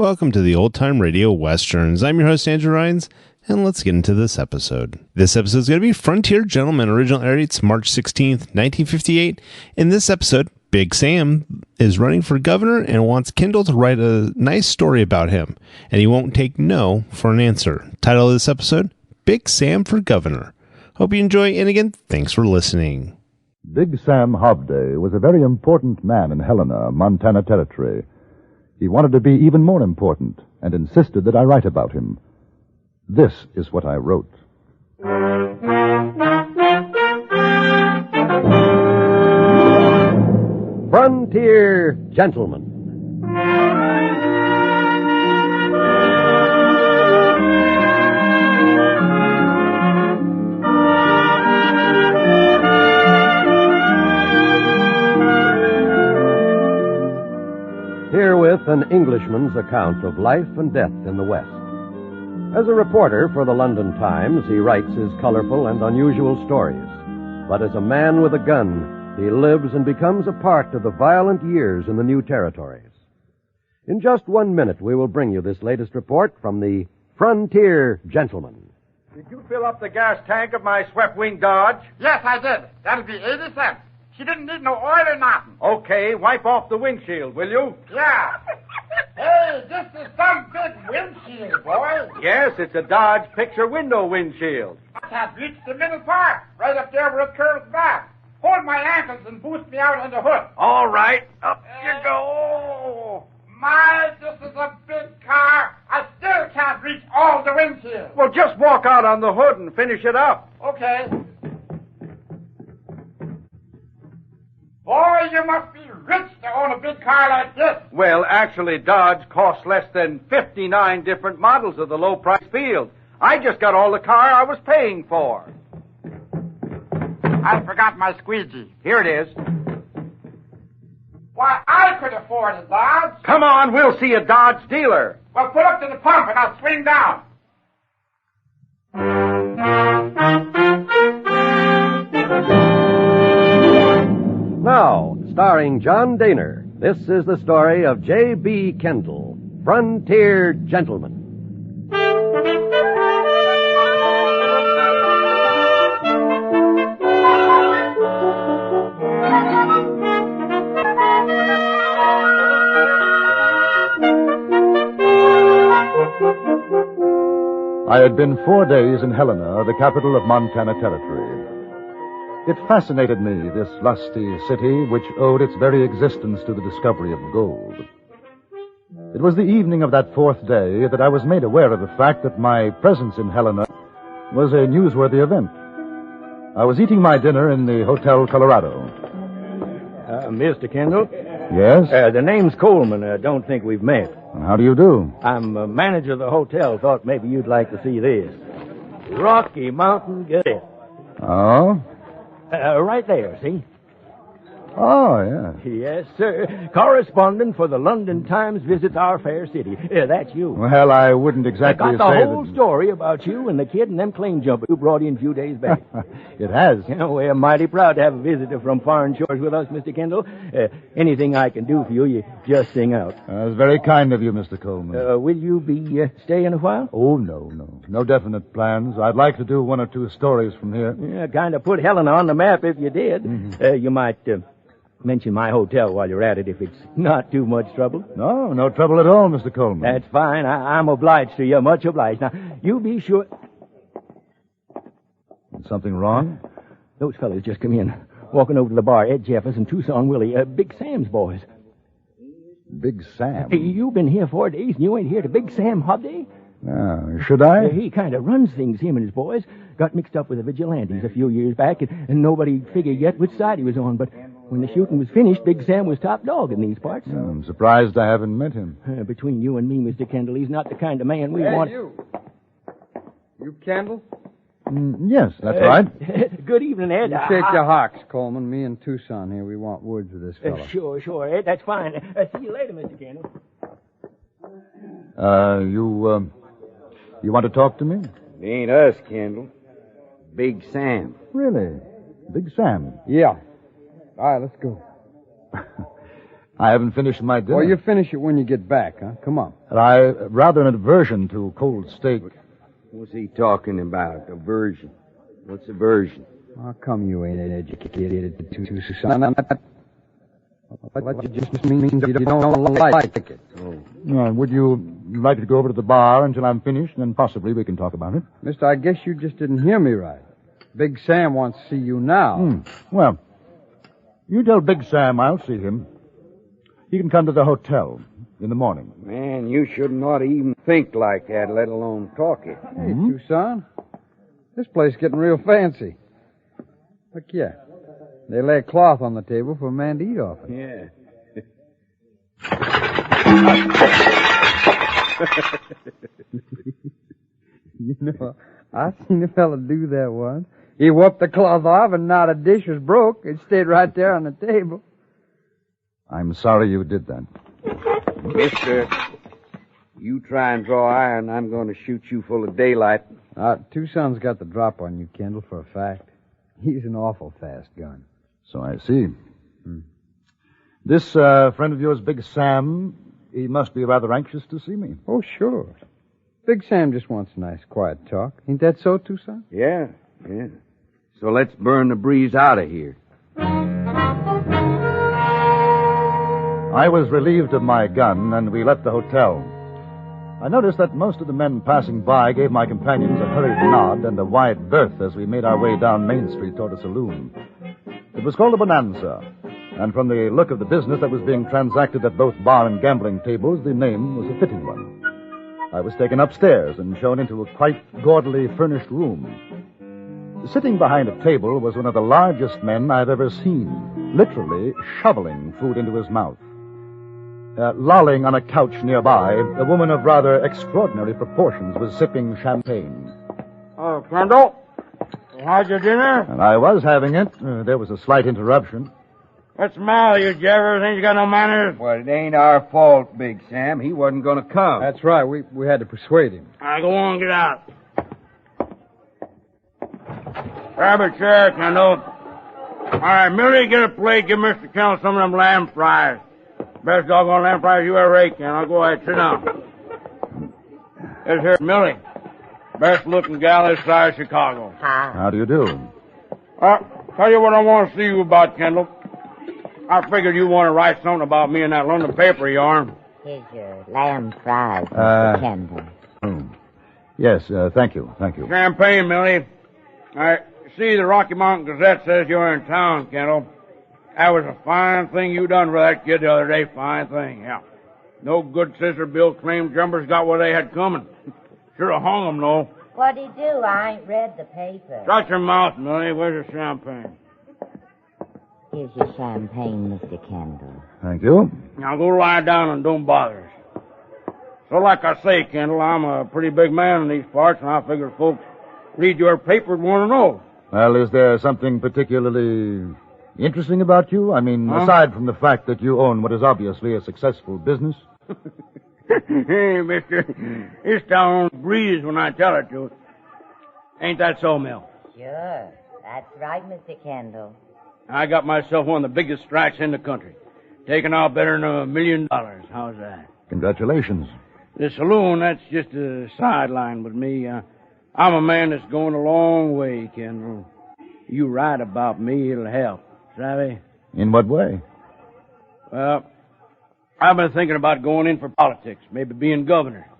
Welcome to the Old Time Radio Westerns. I'm your host, Andrew Rhynes, and let's get into this episode. This episode is going to be Frontier Gentleman. Original air dates March 16th, 1958. In this episode, Big Sam is running for governor and wants Kendall to write a nice story about him, and he won't take no for an answer. Title of this episode, Big Sam for Governor. Hope you enjoy, and again, thanks for listening. Big Sam Hobday was a very important man in Helena, Montana Territory. He wanted to be even more important and insisted that I write about him. This is what I wrote. Frontier Gentleman. Herewith an Englishman's account of life and death in the West. As a reporter for the London Times, he writes his colorful and unusual stories. But as a man with a gun, he lives and becomes a part of the violent years in the new territories. In just 1 minute, we will bring you this latest report from the Frontier Gentleman. Did you fill up the gas tank of my swept-wing Dodge? Yes, I did. That'll be 80 cents. She didn't need no oil or nothing. Okay, wipe off the windshield, will you? Yeah. Hey, this is some big windshield, boy. Yes, it's a Dodge picture window windshield. I can't reach the middle part, right up there where it curves back. Hold my ankles and boost me out on the hood. All right, up you go. My, this is a big car. I still can't reach all the windshield. Well, just walk out on the hood and finish it up. Okay. Boy, you must be rich to own a big car like this. Well, actually, Dodge costs less than 59 different models of the low-price field. I just got all the car I was paying for. I forgot my squeegee. Here it is. Why, I could afford a Dodge. Come on, we'll see a Dodge dealer. Well, put up to the pump and I'll swing down. Now, starring John Dehner, this is the story of J.B. Kendall, Frontier Gentleman. I had been 4 days in Helena, the capital of Montana Territory. It fascinated me, this lusty city, which owed its very existence to the discovery of gold. It was the evening of that 4th day that I was made aware of the fact that my presence in Helena was a newsworthy event. I was eating my dinner in the Hotel Colorado. Mr. Kendall? Yes? The name's Coleman. Don't think we've met. How do you do? I'm manager of the hotel. Thought maybe you'd like to see this. Rocky Mountain Gazette. Oh? Right there, see? Oh, yeah. Yes, sir. Correspondent for the London Times visits our fair city. That's you. Well, I wouldn't exactly I got say the whole that... story about you and the kid and them claim jumpers you brought in a few days back. It has. We're mighty proud to have a visitor from foreign shores with us, Mr. Kendall. Anything I can do for you, you just sing out. That's very kind of you, Mr. Coleman. Will you be staying a while? Oh, no. No definite plans. I'd like to do 1 or 2 stories from here. Yeah, kind of put Helena on the map if you did. Mm-hmm. You might mention my hotel while you're at it if it's not too much trouble. No trouble at all, Mr. Coleman. That's fine. I'm obliged to you. Much obliged. Now, you be sure... Something wrong? Those fellas just come in. Walking over to the bar. Ed Jeffers and Tucson Willie. Big Sam's boys. Big Sam? Hey, you've been here 4 days and you ain't here to Big Sam Hobday? Should I? He kind of runs things, him and his boys. Got mixed up with the vigilantes a few years back, and nobody figured yet which side he was on. But when the shooting was finished, Big Sam was top dog in these parts. I'm surprised I haven't met him. Between you and me, Mr. Kendall, he's not the kind of man we want... You Kendall? Yes, that's right. Good evening, Ed. You shake your hocks, Coleman. Me and Tucson here, we want words with this fellow. Sure, Ed, that's fine. See you later, Mr. Kendall. You want to talk to me? It ain't us, Kendall. Big Sam. Really? Big Sam? Yeah. All right, let's go. I haven't finished my dinner. Well, you finish it when you get back, huh? Come on. I rather an aversion to cold steak. What's he talking about? Aversion. What's aversion? How come you ain't educated, son? That just means you don't like it. Would you like to go over to the bar until I'm finished, and then possibly we can talk about it? Mister, I guess you just didn't hear me right. Big Sam wants to see you now. Well, you tell Big Sam I'll see him. He can come to the hotel in the morning. Man, you shouldn't ought to even think like that, let alone talk it. Hey, Tucson. This place getting real fancy. Look, yeah. They lay a cloth on the table for a man to eat off it. Yeah. You know, I seen a fella do that once. He whooped the cloth off and not a dish was broke. It stayed right there on the table. I'm sorry you did that. Mister, you try and draw iron, I'm going to shoot you full of daylight. Tucson's got the drop on you, Kendall, for a fact. He's an awful fast gun. So I see. This friend of yours, Big Sam, he must be rather anxious to see me. Oh, sure. Big Sam just wants a nice, quiet talk. Ain't that so, Tucson? Yeah. So let's burn the breeze out of here. I was relieved of my gun, and we left the hotel. I noticed that most of the men passing by gave my companions a hurried nod and a wide berth as we made our way down Main Street toward a saloon. It was called a Bonanza, and from the look of the business that was being transacted at both bar and gambling tables, the name was a fitting one. I was taken upstairs and shown into a quite gaudily furnished room. Sitting behind a table was one of the largest men I've ever seen, literally shoveling food into his mouth. Lolling on a couch nearby, a woman of rather extraordinary proportions was sipping champagne. Oh, Kendall, how's your dinner? And I was having it. There was a slight interruption. What's the matter, you Jeffers? Ain't you got no manners? Well, it ain't our fault, Big Sam. He wasn't going to come. That's right. We had to persuade him. All right, go on, get out. Grab a chair, Kendall. All right, Millie, get a plate. Give Mr. Kendall some of them lamb fries. Best doggone lamb fries you ever ate, Kendall. Go ahead, sit down. This here's Millie. Best looking gal this side of Chicago. How do you do? Tell you what I want to see you about, Kendall. I figured you want to write something about me in that London paper of yours. Here's your lamb fries, Mr. Kendall. Yes, thank you. Champagne, Millie. All right, see, the Rocky Mountain Gazette says you're in town, Kendall. That was a fine thing you done for that kid the other day. Fine thing, yeah. No good sister Bill claimed jumpers got what they had coming. Should have hung them, though. What'd he do? I ain't read the paper. Shut your mouth, Millie. Where's your champagne? Here's your champagne, Mr. Kendall. Thank you. Now go lie down and don't bother us. So like I say, Kendall, I'm a pretty big man in these parts, and I figure folks read your paper and want to know. Well, is there something particularly interesting about you? I mean, aside from the fact that you own what is obviously a successful business? Hey, mister, it's down on the breeze when I tell it to. Ain't that so, Mel? Sure. That's right, Mr. Kendall. I got myself one of the biggest strikes in the country. Taking out better than $1 million. How's that? Congratulations. The saloon, that's just a sideline with me. I'm a man that's going a long way, Kendall. You write about me, it'll help. Savvy? In what way? Well, I've been thinking about going in for politics, maybe being governor.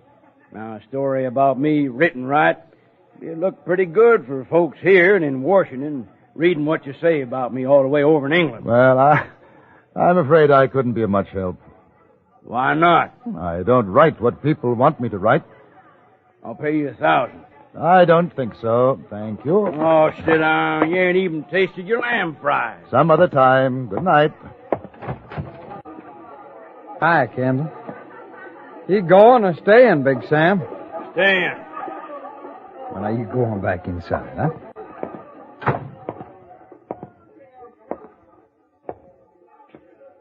Now, a story about me written right, it'd look pretty good for folks here and in Washington, reading what you say about me all the way over in England. Well, I'm afraid I couldn't be of much help. Why not? I don't write what people want me to write. I'll pay you $1,000. I don't think so. Thank you. Oh, sit down. You ain't even tasted your lamb fries. Some other time. Good night. Hi, Kendall. You going or staying, Big Sam? Staying. Well, now you go on back inside, huh?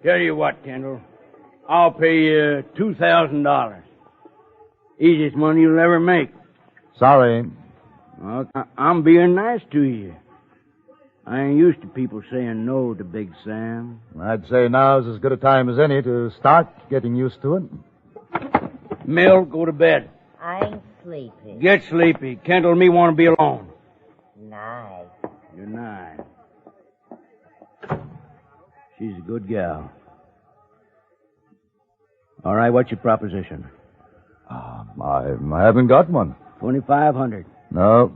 Tell you what, Kendall. I'll pay you $2,000. Easiest money you'll ever make. Sorry. Well, I'm being nice to you. I ain't used to people saying no to Big Sam. I'd say now's as good a time as any to start getting used to it. Mill, go to bed. I ain't sleepy. Get sleepy. Kendall and me want to be alone. Nice. You're 9. She's a good gal. All right, what's your proposition? I haven't got one. 2,500. No.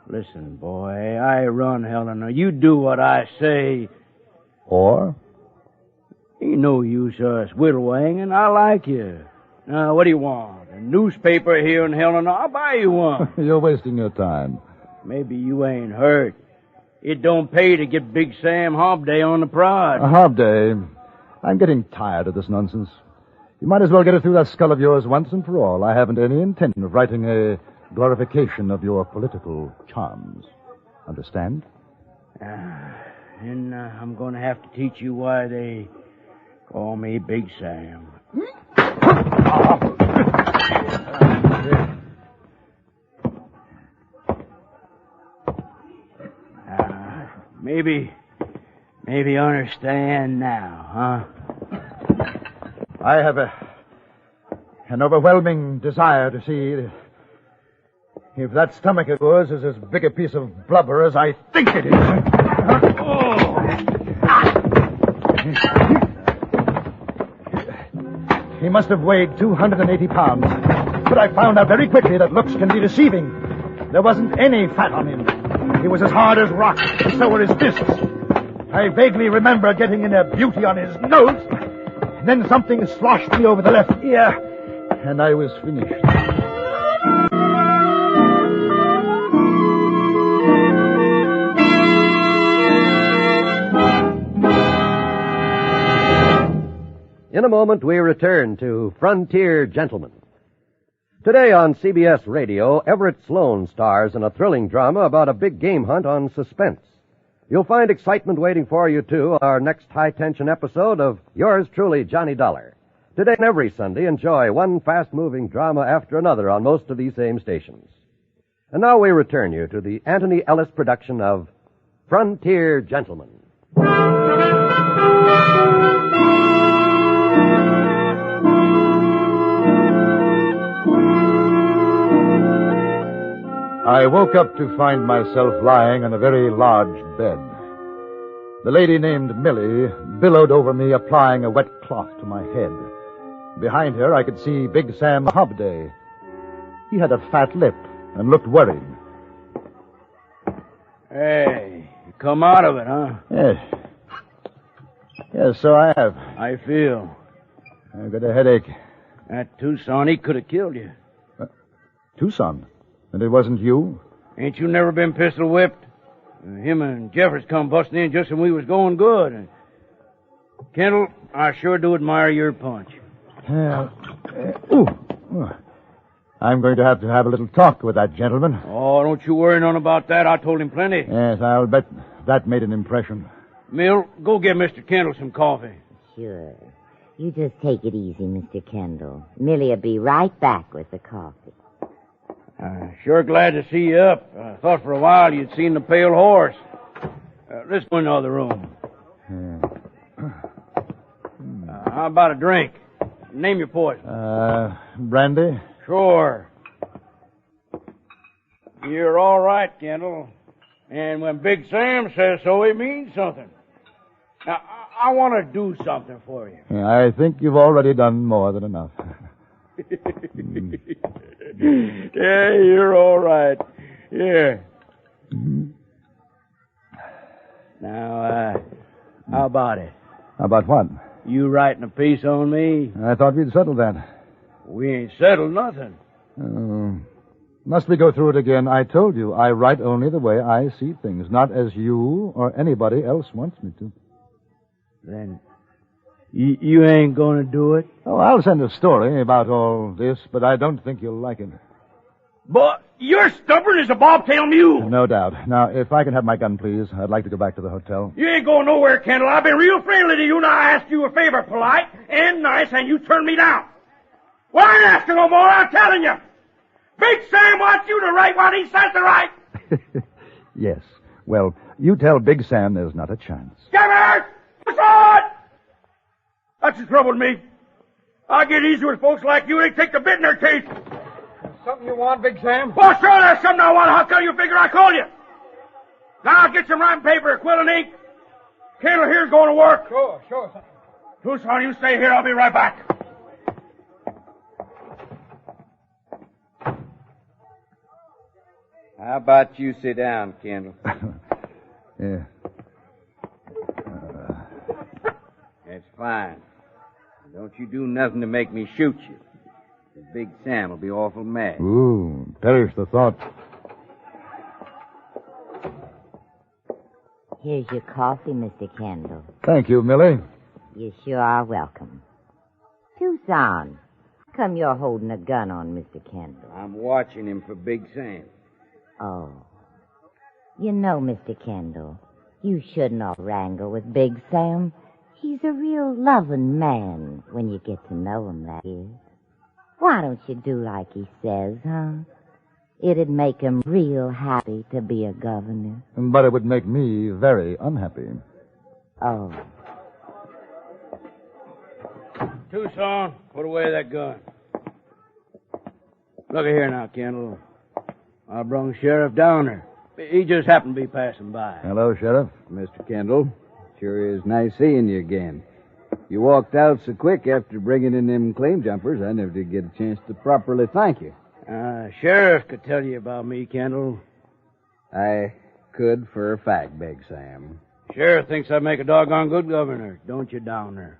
Listen, boy, I run Helena. You do what I say. Or? Ain't no use us whittle-wanging. I like you. Now, what do you want? A newspaper here in Helena? I'll buy you one. You're wasting your time. Maybe you ain't hurt. It don't pay to get Big Sam Hobday on the prod. Hobday. I'm getting tired of this nonsense. You might as well get it through that skull of yours once and for all. I haven't any intention of writing a glorification of your political charms. Understand? And I'm going to have to teach you why they call me Big Sam. Maybe understand now, huh? I have an overwhelming desire to see if that stomach of yours is as big a piece of blubber as I think it is. He must have weighed 280 pounds, but I found out very quickly that looks can be deceiving. There wasn't any fat on him. He was as hard as rock, and so were his fists. I vaguely remember getting in a beauty on his nose, and then something sloshed me over the left ear, and I was finished. In a moment, we return to Frontier Gentlemen. Today on CBS Radio, Everett Sloan stars in a thrilling drama about a big game hunt on Suspense. You'll find excitement waiting for you, too, on our next high-tension episode of Yours Truly, Johnny Dollar. Today and every Sunday, enjoy one fast-moving drama after another on most of these same stations. And now we return you to the Antony Ellis production of Frontier Gentlemen. I woke up to find myself lying on a very large bed. The lady named Millie billowed over me, applying a wet cloth to my head. Behind her, I could see Big Sam Hobday. He had a fat lip and looked worried. Hey, you come out of it, huh? Yes. Yes, so I have. I feel. I've got a headache. That Tucson, he could have killed you. Tucson? And it wasn't you? Ain't you never been pistol whipped? Him and Jeffers come busting in just when we was going good. And Kendall, I sure do admire your punch. I'm going to have a little talk with that gentleman. Oh, don't you worry none about that. I told him plenty. Yes, I'll bet that made an impression. Mill, go get Mr. Kendall some coffee. Sure. You just take it easy, Mr. Kendall. Millie'll be right back with the coffee. Sure glad to see you up. I thought for a while you'd seen the pale horse. Let's go in the other room. How about a drink? Name your poison. Brandy? Sure. You're all right, Kendall. And when Big Sam says so, it means something. Now, I want to do something for you. I think you've already done more than enough. Yeah, you're all right. Yeah. Now, how about it? How about what? You writing a piece on me? I thought we'd settled that. We ain't settled nothing. Must we go through it again? I told you, I write only the way I see things, not as you or anybody else wants me to. Then you ain't going to do it? Oh, I'll send a story about all this, but I don't think you'll like it. But you're stubborn as a bobtail mule. No doubt. Now, if I can have my gun, please, I'd like to go back to the hotel. You ain't going nowhere, Kendall. I've been real friendly to you. Now I asked you a favor, polite and nice, and you turned me down. Well, I ain't asking no more. I'm telling you. Big Sam wants you to write what he says to write. Yes. Well, you tell Big Sam there's not a chance. Jeffers! What's on? That's the trouble with me. I get easy with folks like you. They take the bit in their teeth. Something you want, Big Sam? Well, sure, there's something I want. How come you figure I call you? Now, get some writing paper, quill and ink. Kendall here's going to work. Sure. Tucson, you stay here. I'll be right back. How about you sit down, Kendall? Yeah. That's fine. Don't you do nothing to make me shoot you. Big Sam will be awful mad. Ooh, perish the thought. Here's your coffee, Mr. Kendall. Thank you, Millie. You sure are welcome. Tucson, how come you're holding a gun on Mr. Kendall? I'm watching him for Big Sam. Oh. You know, Mr. Kendall, you shouldn't all wrangle with Big Sam. He's a real loving man when you get to know him, that is. Why don't you do like he says, huh? It'd make him real happy to be a governor. But it would make me very unhappy. Oh. Tucson, put away that gun. Look here now, Kendall. I brung Sheriff Dehner. He just happened to be passing by. Hello, Sheriff. Mr. Kendall, sure is nice seeing you again. You walked out so quick after bringing in them claim jumpers, I never did get a chance to properly thank you. Sheriff could tell you about me, Kendall. I could for a fact, Big Sam. Sheriff thinks I make a doggone good governor, don't you, Dehner?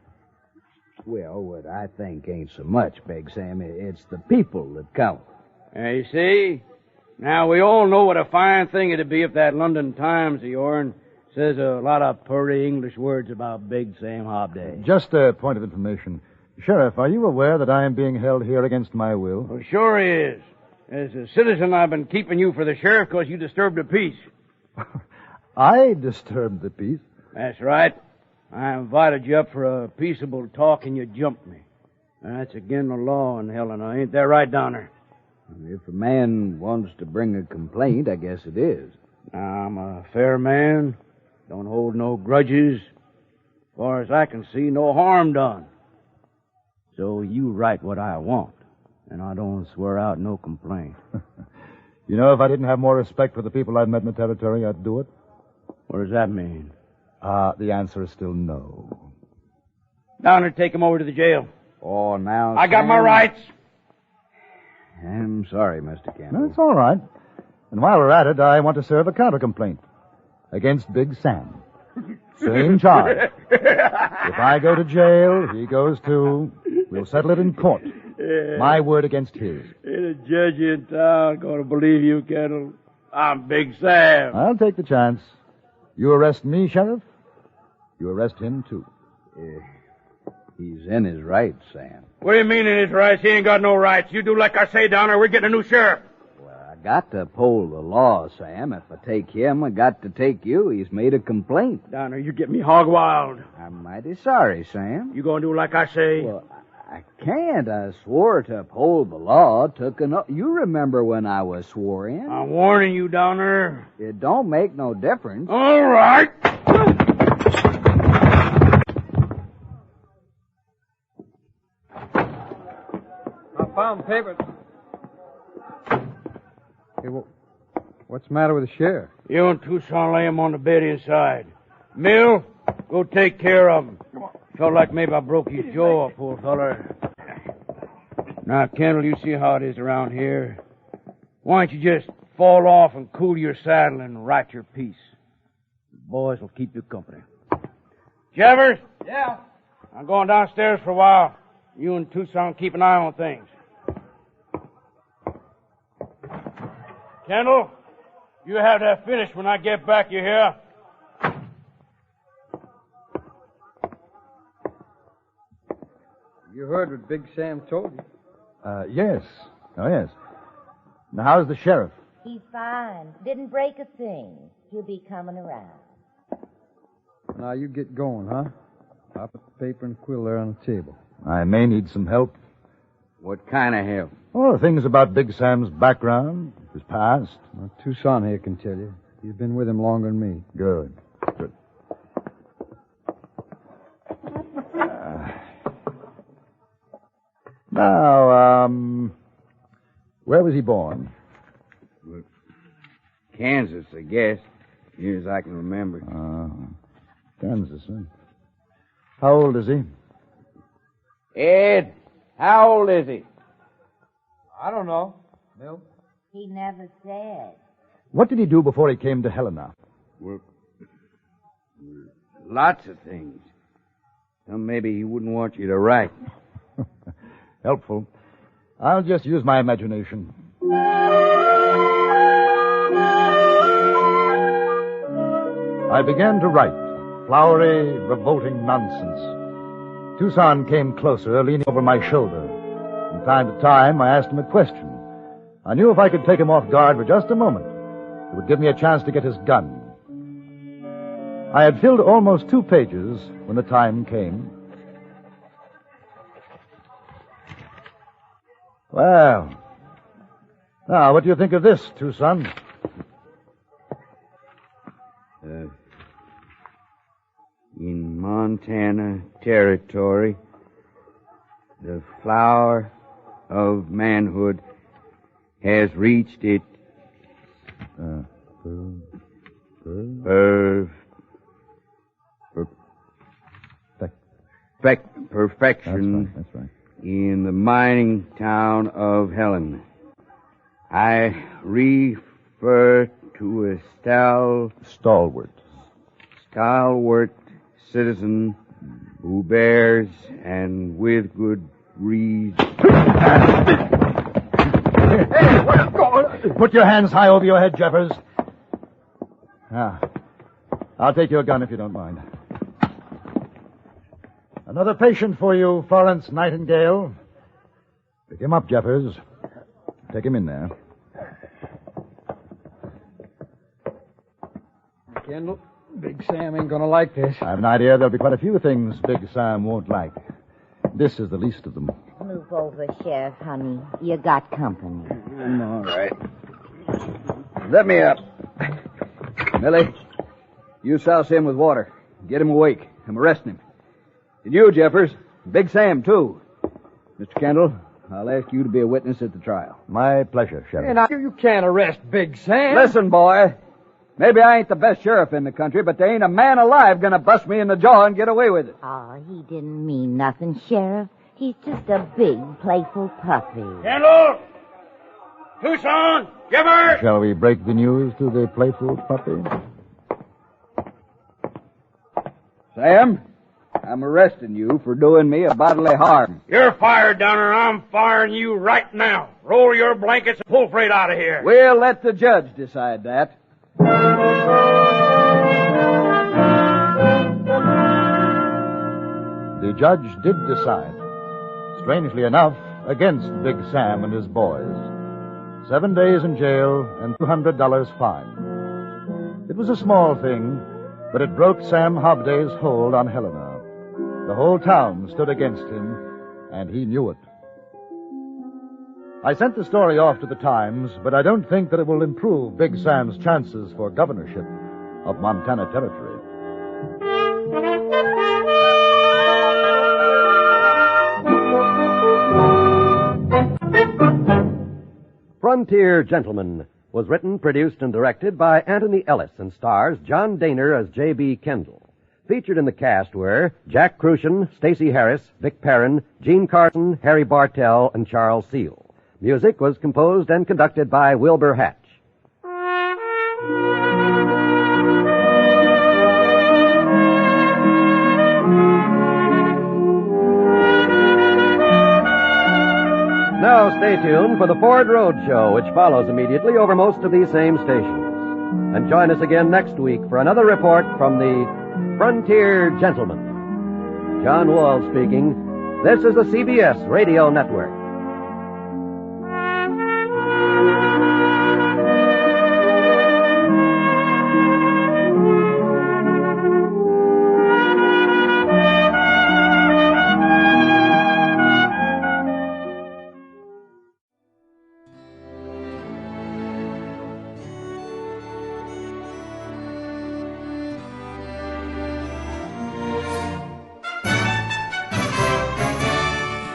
Well, what I think ain't so much, Big Sam. It's the people that count. You see? Now, we all know what a fine thing it'd be if that London Times of yourn says a lot of pretty English words about Big Sam Hobday. Just a point of information. Sheriff, are you aware that I am being held here against my will? Well, sure he is. As a citizen, I've been keeping you for the sheriff because you disturbed the peace. I disturbed the peace? That's right. I invited you up for a peaceable talk and you jumped me. That's against the law in Helena. Ain't that right, Dehner? If a man wants to bring a complaint, I guess it is. Now, I'm a fair man. Don't hold no grudges. As far as I can see, no harm done. So you write what I want, and I don't swear out no complaint. You know, if I didn't have more respect for the people I've met in the territory, I'd do it. What does that mean? The answer is still no. Dehner, take him over to the jail. Oh, now, I got my rights. I'm sorry, Mr. Kendall. That's all right. And while we're at it, I want to serve a counter-complaint against Big Sam. Same charge. If I go to jail, he goes too. We'll settle it in court. My word against his. Ain't a judge in town going to believe you, Kendall. I'm Big Sam. I'll take the chance. You arrest me, Sheriff, you arrest him, too. He's in his rights, Sam. What do you mean in his rights? He ain't got no rights. You do like I say, Dehner. We're getting a new sheriff. Well, I got to uphold the law, Sam. If I take him, I got to take you. He's made a complaint. Dehner, you get me hog wild. I'm mighty sorry, Sam. You gonna do like I say? Well, I can't. I swore to uphold the law. You remember when I was swore in? I'm warning you, Dehner. It don't make no difference. All right. I found papers. Hey, what's the matter with the sheriff? You and Tucson lay him on the bed inside. Mill, go take care of him. Felt like maybe I broke his jaw, poor feller. Now, Kendall, you see how it is around here. Why don't you just fall off and cool your saddle and write your piece? The boys will keep you company. Jeffers? Yeah? I'm going downstairs for a while. You and Tucson keep an eye on things. Kendall, you have that finished when I get back, you hear? You heard what Big Sam told you. Yes. Oh, yes. Now, how's the sheriff? He's fine. Didn't break a thing. He'll be coming around. Now, you get going, huh? I'll put the paper and quill there on the table. I may need some help. What kind of help? Oh, things about Big Sam's background, his past. Well, Tucson here can tell you. You've been with him longer than me. Good. Now, where was he born? Kansas, I guess. Near as I can remember. Kansas, huh? How old is he? Ed, how old is he? I don't know. Mill? He never said. What did he do before he came to Helena? Well, lots of things. Some maybe he wouldn't want you to write. Helpful. I'll just use my imagination. I began to write flowery, revolting nonsense. Tucson came closer, leaning over my shoulder. From time to time, I asked him a question. I knew if I could take him off guard for just a moment, it would give me a chance to get his gun. I had filled almost 2 pages when the time came. Well, now, what do you think of this, Tucson? In Montana Territory, the flower of manhood has reached its perfection. That's right. In the mining town of Helena. I refer to a Stalwart citizen who bears, and with good reason. Put your hands high over your head, Jeffers. Now, I'll take your gun if you don't mind. Another patient for you, Florence Nightingale. Pick him up, Jeffers. Take him in there. Kendall, Big Sam ain't gonna like this. I have an idea there'll be quite a few things Big Sam won't like. This is the least of them. Move over, Sheriff, honey. You got company. All right. Let me up. Millie, you souse him with water. Get him awake. I'm arresting him. And you, Jeffers. Big Sam, too. Mr. Kendall, I'll ask you to be a witness at the trial. My pleasure, Sheriff. And you can't arrest Big Sam. Listen, boy. Maybe I ain't the best sheriff in the country, but there ain't a man alive gonna bust me in the jaw and get away with it. Oh, he didn't mean nothing, Sheriff. He's just a big, playful puppy. Kendall! Tucson! Jeffers! Shall we break the news to the playful puppy? Sam, I'm arresting you for doing me a bodily harm. You're fired, Dehner. I'm firing you right now. Roll your blankets and pull freight out of here. We'll let the judge decide that. The judge did decide, strangely enough, against Big Sam and his boys. 7 days in jail and $200 fine. It was a small thing, but it broke Sam Hobday's hold on Helena. The whole town stood against him, and he knew it. I sent the story off to the Times, but I don't think that it will improve Big Sam's chances for governorship of Montana Territory. Frontier Gentleman was written, produced, and directed by Antony Ellis and stars John Dehner as J.B. Kendall. Featured in the cast were Jack Kruschen, Stacy Harris, Vic Perrin, Gene Carson, Harry Bartell, and Charles Seel. Music was composed and conducted by Wilbur Hatch. Now stay tuned for the Ford Road Show, which follows immediately over most of these same stations. And join us again next week for another report from the Frontier Gentleman. John Wall speaking. This is the CBS Radio Network.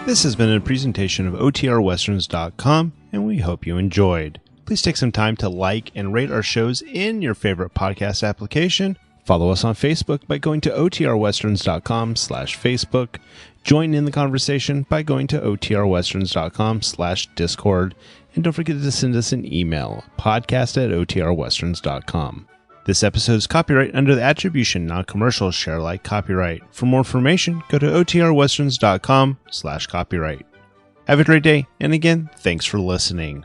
This has been a presentation of OTRWesterns.com, and we hope you enjoyed. Please take some time to like and rate our shows in your favorite podcast application. Follow us on Facebook by going to OTRWesterns.com/Facebook. Join in the conversation by going to OTRWesterns.com/Discord. And don't forget to send us an email, podcast@OTRWesterns.com. This episode is copyright under the attribution, non-commercial, share alike copyright. For more information, go to OTRWesterns.com/copyright. Have a great day, and again, thanks for listening.